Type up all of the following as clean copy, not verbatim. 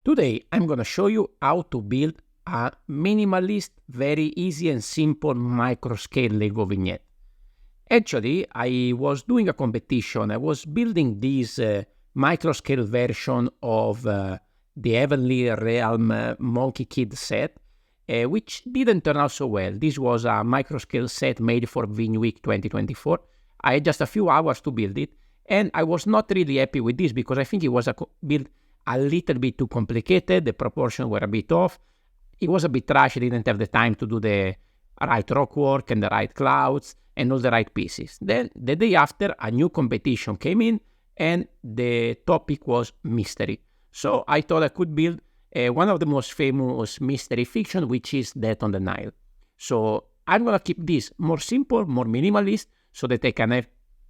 Today, I'm going to show you how to build a minimalist, very easy and simple microscale Lego vignette. Actually, I was doing a competition. I was building this microscale version of the Heavenly Realm Monkey Kid set, which didn't turn out so well. This was a microscale set made for Vin Week 2024. I had just a few hours to build it, and I was not really happy with this because I think it was a build a little bit too complicated. The proportions were a bit off. It was a bit rushed. I didn't have the time to do the right rock work and the right clouds and all the right pieces. Then the day after, a new competition came in and the topic was mystery. So I thought I could build one of the most famous mystery fiction, which is Death on the Nile. So I'm going to keep this more simple, more minimalist, so that I can have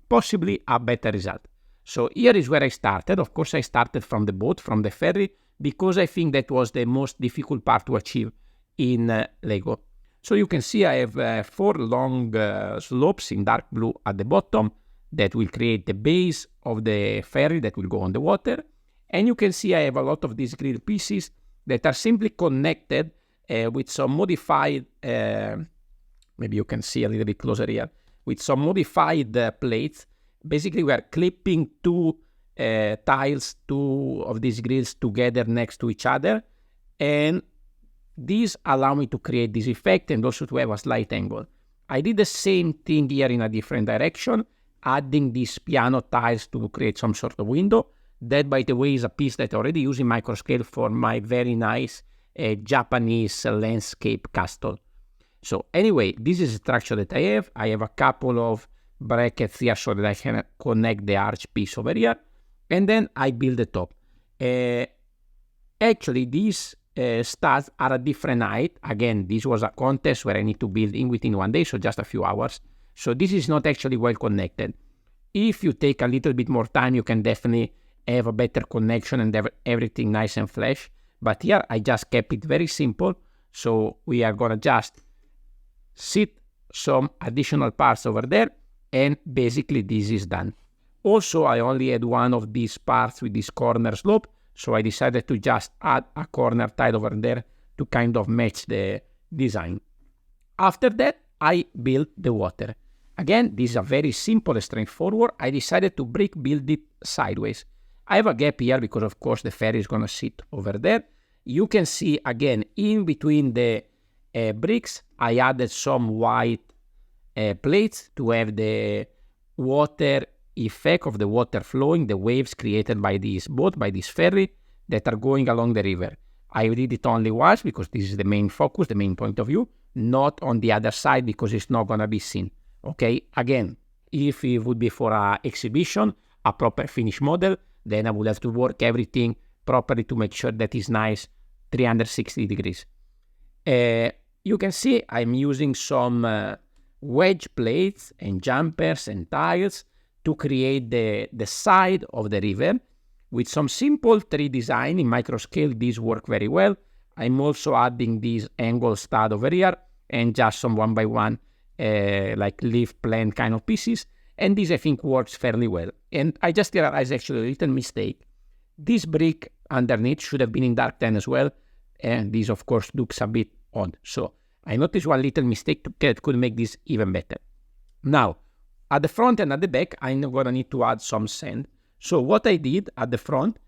possibly a better result. So here is where I started. Of course, I started from the boat, from the ferry, because I think that was the most difficult part to achieve in Lego. So you can see I have 4 long slopes in dark blue at the bottom that will create the base of the ferry that will go on the water. And you can see I have a lot of these grill pieces that are simply connected with some modified, maybe you can see a little bit closer here, with some modified plates. Basically, we are clipping 2 tiles, 2 of these grills together next to each other. And these allow me to create this effect and also to have a slight angle. I did the same thing here in a different direction, adding these piano tiles to create some sort of window. That, by the way, is a piece that I already use in Microscale for my very nice Japanese landscape castle. So anyway, this is the structure that I have. I have a couple of brackets here so that I can connect the arch piece over here. And then I build the top. Actually, these studs are a different height. Again, this was a contest where I need to build in within 1 day, so just a few hours. So this is not actually well connected. If you take a little bit more time, you can definitely have a better connection and have everything nice and flash. But here I just kept it very simple. So we are gonna just sit some additional parts over there, and basically this is done. Also, I only had one of these parts with this corner slope, so I decided to just add a corner tile over there to kind of match the design. After that, I built the water. Again, this is a very simple and straightforward. I decided to brick build it sideways. I have a gap here because, of course, the ferry is going to sit over there. You can see, again, in between the bricks, I added some white plates to have the water effect of the water flowing, the waves created by this boat, by this ferry that are going along the river. I did it only once because this is the main focus, the main point of view, not on the other side because it's not going to be seen. Okay, again, if it would be for an exhibition, a proper finished model, then I would have to work everything properly to make sure that it's nice 360 degrees. You can see I'm using some wedge plates and jumpers and tiles to create the side of the river with some simple tree design. In Microscale, these work very well. I'm also adding this angle stud over here and just some 1x1 like leaf plant kind of pieces. And this, I think, works fairly well. And I just realized actually a little mistake. This brick underneath should have been in dark tan as well. And this, of course, looks a bit odd. So I noticed one little mistake that could make this even better. Now, at the front and at the back, I'm going to need to add some sand. So what I did at the front,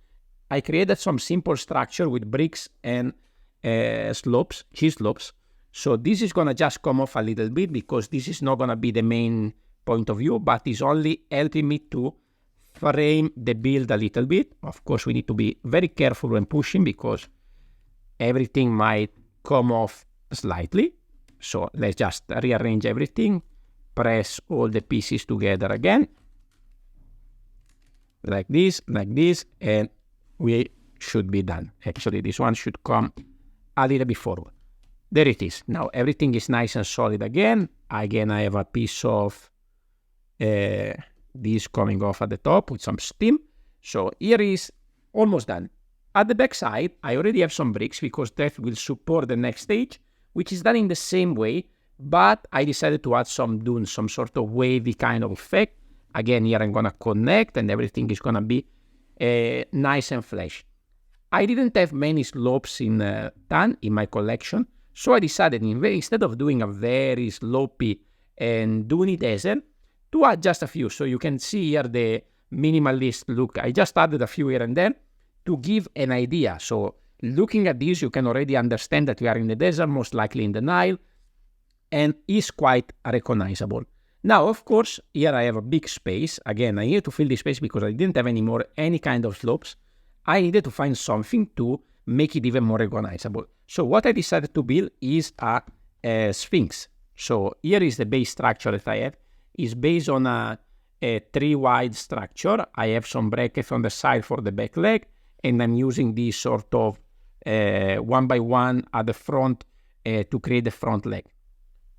I created some simple structure with bricks and slopes, G-slopes. So this is going to just come off a little bit because this is not going to be the main point of view, but it's only helping me to frame the build a little bit. Of course, we need to be very careful when pushing because everything might come off slightly. So let's just rearrange everything, press all the pieces together again, like this, and we should be done. Actually, this one should come a little bit forward. There it is. Now everything is nice and solid again. Again, I have a piece of this coming off at the top with some steam. So here is almost done. At the back side, I already have some bricks because that will support the next stage, which is done in the same way, but I decided to add some dunes, some sort of wavy kind of effect. Again, here I'm going to connect and everything is going to be nice and flash. I didn't have many slopes in tan in my collection, so I decided instead of doing a very slopey and doing it desert, to add just a few. So you can see here the minimalist look. I just added a few here and there to give an idea. So looking at this, you can already understand that we are in the desert, most likely in the Nile, and is quite recognizable. Now, of course, here I have a big space. Again, I needed to fill this space because I didn't have any kind of slopes. I needed to find something to make it even more recognizable. So what I decided to build is a sphinx. So here is the base structure that I have. It's based on a 3-wide structure. I have some brackets on the side for the back leg, and I'm using this sort of 1 by 1 at the front to create the front leg.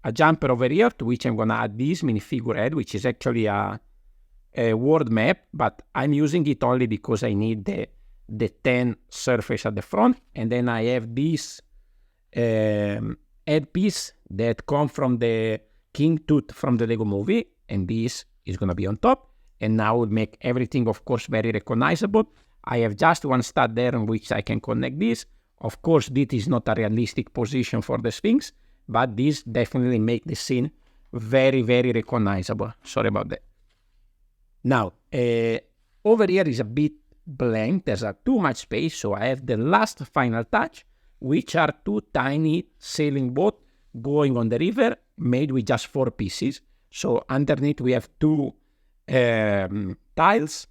A jumper over here to which I'm going to add this minifigure head, which is actually a world map, but I'm using it only because I need the 10 surface at the front. And then I have this headpiece that come from the King Tut from the Lego movie, and this is going to be on top. And now we'll make everything, of course, very recognizable. I have just one stud there in which I can connect this. Of course, this is not a realistic position for the Sphinx, but this definitely makes the scene very, very recognizable. Sorry about that. Now, over here is a bit blank. There's too much space, so I have the last final touch, which are 2 tiny sailing boats going on the river, made with just 4 pieces. So underneath we have 2 tiles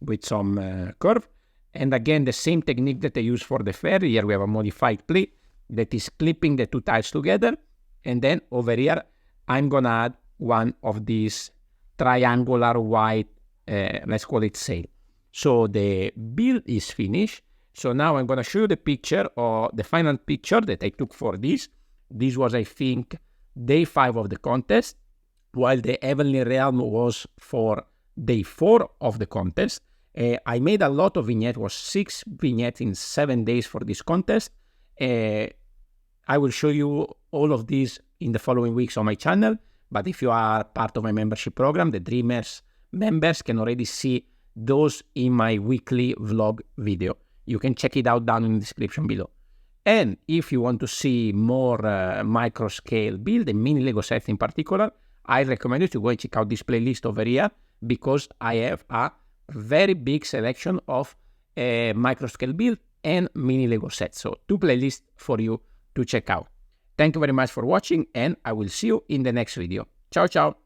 with some curve. And again, the same technique that I use for the ferry. Here we have a modified plate that is clipping the 2 tiles together. And then over here, I'm going to add one of these triangular white, let's call it sail. So the build is finished. So now I'm going to show you the picture, or the final picture that I took for this. This was, I think, day 5 of the contest, while the Heavenly Realm was for day 4 of the contest. I made a lot of vignettes. It was 6 vignettes in 7 days for this contest. I will show you all of these in the following weeks on my channel. But if you are part of my membership program, the Dreamers members can already see those in my weekly vlog video. You can check it out down in the description below. And if you want to see more micro-scale build, and mini Lego sets in particular, I recommend you to go and check out this playlist over here, because I have a very big selection of micro-scale build and mini Lego sets. So 2 playlists for you to check out. Thank you very much for watching, and I will see you in the next video. Ciao, ciao.